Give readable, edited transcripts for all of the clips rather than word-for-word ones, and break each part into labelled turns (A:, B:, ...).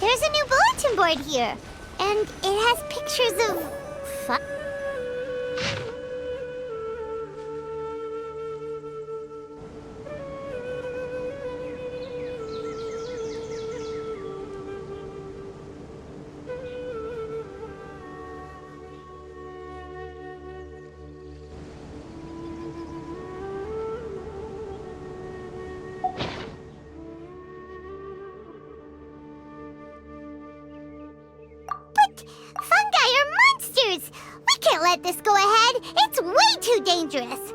A: There's a new bulletin board here, and it has pictures of fungi are monsters! We can't let this go ahead. It's way too dangerous.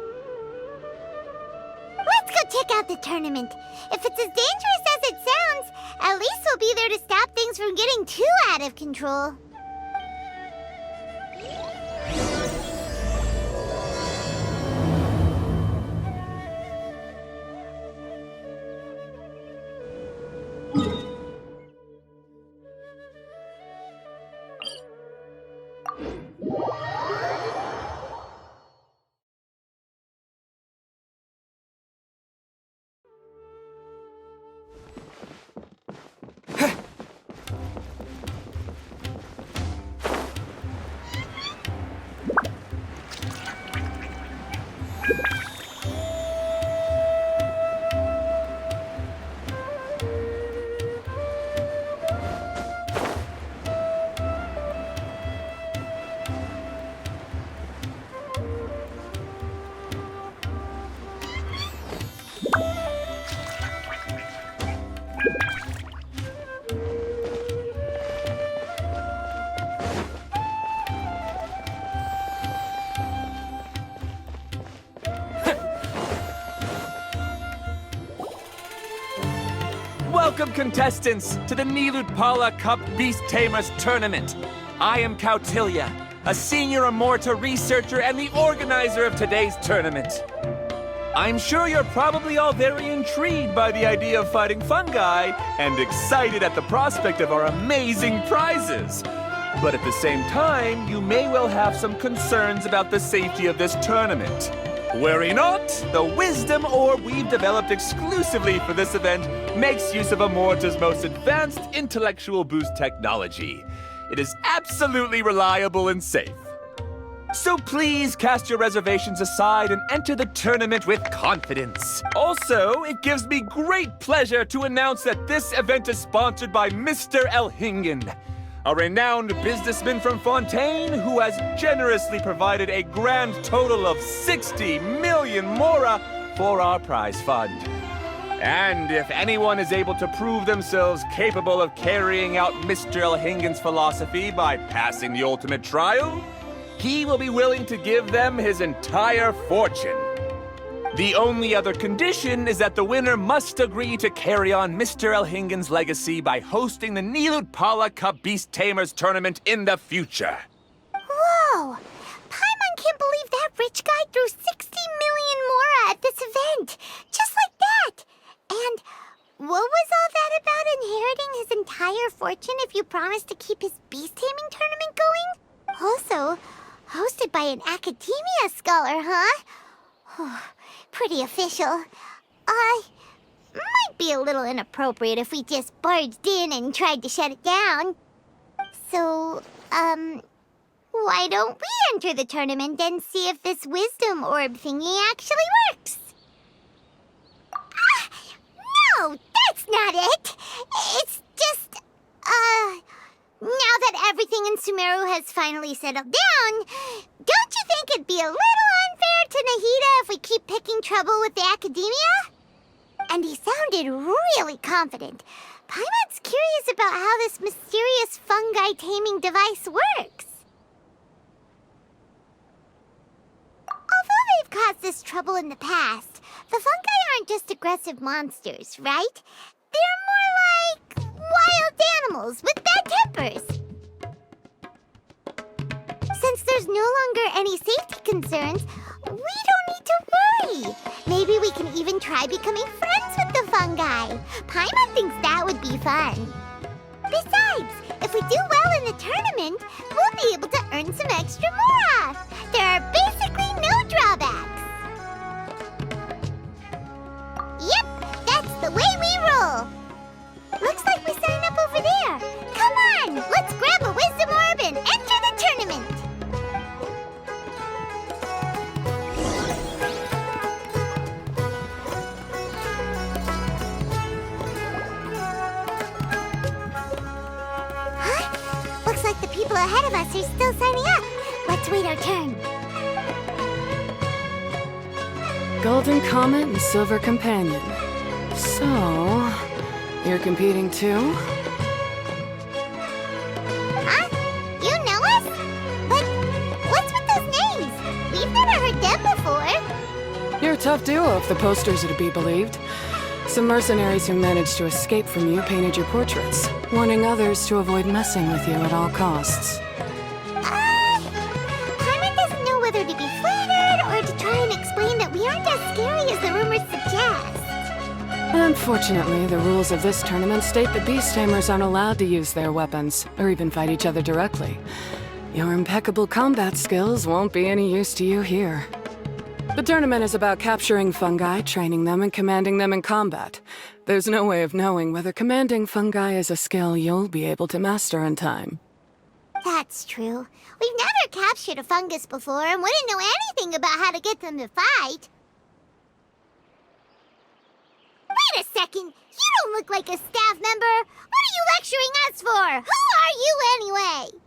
A: Let's go check out the tournament. If it's as dangerous as it sounds, at least we'll be there to stop things from getting too out of control.
B: Welcome, contestants, to the Nilutpala Cup Beast Tamers Tournament. I am Cautilia, a senior Amorta researcher and the organizer of today's tournament. I'm sure you're probably all very intrigued by the idea of fighting fungi and excited at the prospect of our amazing prizes. But at the same time, you may well have some concerns about the safety of this tournament. Worry not, the wisdom orb we've developed exclusively for this event makes use of Amorta's most advanced intellectual boost technology. It is absolutely reliable and safe. So please cast your reservations aside and enter the tournament with confidence. Also, it gives me great pleasure to announce that this event is sponsored by Mr. Elhingen, a renowned businessman from Fontaine who has generously provided a grand total of 60 million mora for our prize fund. And if anyone is able to prove themselves capable of carrying out Mr. Elhingen's philosophy by passing the ultimate trial, he will be willing to give them his entire fortune. The only other condition is that the winner must agree to carry on Mr. Elhingen's legacy by hosting the Nilutpala Cup Beast Tamers Tournament in the future.
A: Whoa! Paimon can't believe that rich guy threw 60 million mora at this event. Just like that. And what was all that about inheriting his entire fortune if you promised to keep his beast taming tournament going? Also, hosted by an academia scholar, huh? Pretty official. Might be a little inappropriate if we just barged in and tried to shut it down. So, why don't we enter the tournament and see if this wisdom orb thingy actually works? No, that's not it. It's just, now that everything in Sumeru has finally settled down, don't you think it'd be a little unfair to Nahida if we keep picking trouble with the academia? And he sounded really confident. Paimon's curious about how this mysterious fungi taming device works. Although they've caused us trouble in the past, the fungi aren't just aggressive monsters, right? They're more like wild animals with bad tempers. Since there's no longer any safety concerns, we don't need to worry. Maybe we can even try becoming friends with the fungi. Paimon thinks that would be fun. Besides, if we do well in the tournament, we'll be able to earn some extra mora. There are basically no drawbacks. Yep, that's the way we roll. Looks like we sign up over there. people ahead of us are still signing up. Let's wait our turn.
C: Golden Comet and Silver Companion. So, you're competing too?
A: Huh? You know us? But what's with those names? We've never heard them before.
C: You're a tough duo if the posters are to be believed. Some mercenaries who managed to escape from you painted your portraits, warning others to avoid messing with you at all costs.
A: Paimon doesn't know whether to be flattered or to try and explain that we aren't as scary as the rumors suggest.
C: Unfortunately, the rules of this tournament state that beast tamers aren't allowed to use their weapons, or even fight each other directly. Your impeccable combat skills won't be any use to you here. The tournament is about capturing fungi, training them, and commanding them in combat. There's no way of knowing whether commanding fungi is a skill you'll be able to master in time.
A: That's true. We've never captured a fungus before and wouldn't know anything about how to get them to fight. Wait a second! You don't look like a staff member! What are you lecturing us for? Who are you anyway?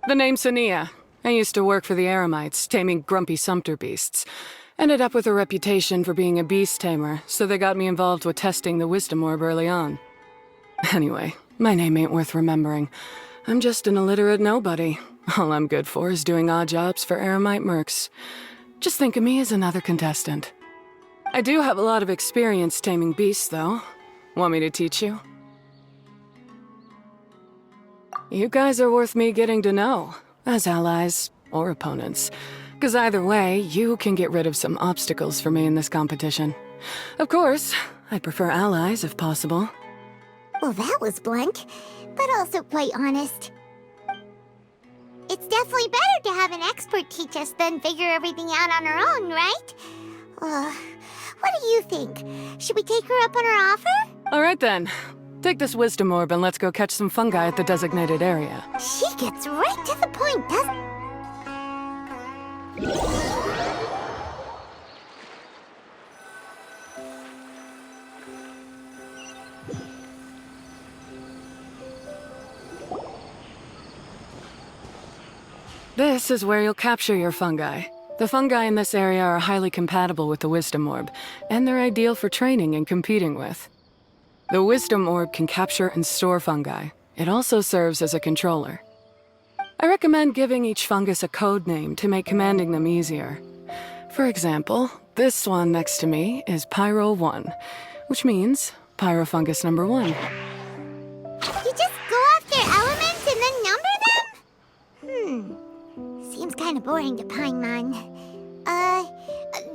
C: The name's Sania. I used to work for the Eremites, taming grumpy sumpter beasts. Ended up with a reputation for being a beast tamer, so they got me involved with testing the wisdom orb early on. Anyway, my name ain't worth remembering. I'm just an illiterate nobody. All I'm good for is doing odd jobs for Eremite mercs. Just think of me as another contestant. I do have a lot of experience taming beasts, though. Want me to teach you? You guys are worth me getting to know, as allies or opponents. Because either way, you can get rid of some obstacles for me in this competition. Of course, I prefer allies if possible.
A: Well, that was blunt, but also quite honest. It's definitely better to have an expert teach us than figure everything out on our own, right? What do you think? Should we take her up on her offer?
C: All right then. Take this wisdom orb and let's go catch some fungi at the designated area.
A: She gets right to the point, doesn't...
C: This is where you'll capture your fungi. The fungi in this area are highly compatible with the wisdom orb, and they're ideal for training and competing with. The wisdom orb can capture and store fungi. It also serves as a controller. I recommend giving each fungus a code name to make commanding them easier. For example, this one next to me is Pyro 1, which means Pyrofungus number 1.
A: You just go off their elements and then number them? Seems kind of boring to Paimon.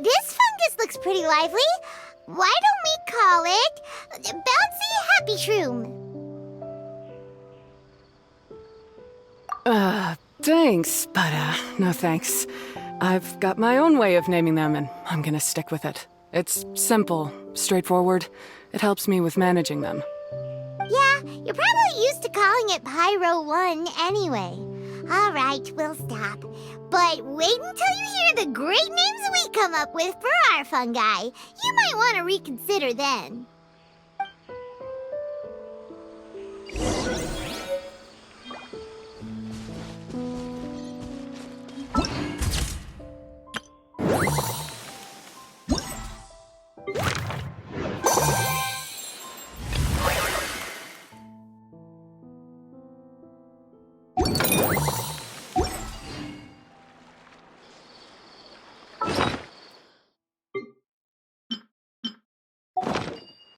A: This fungus looks pretty lively. Why don't we call it Bouncy Happy Shroom?
C: Thanks, but no thanks. I've got my own way of naming them, and I'm gonna stick with it. It's simple, straightforward. It helps me with managing them.
A: Yeah, you're probably used to calling it Pyro 1 anyway. All right, we'll stop. But wait until you hear the great names we come up with for our fungi. You might want to reconsider then.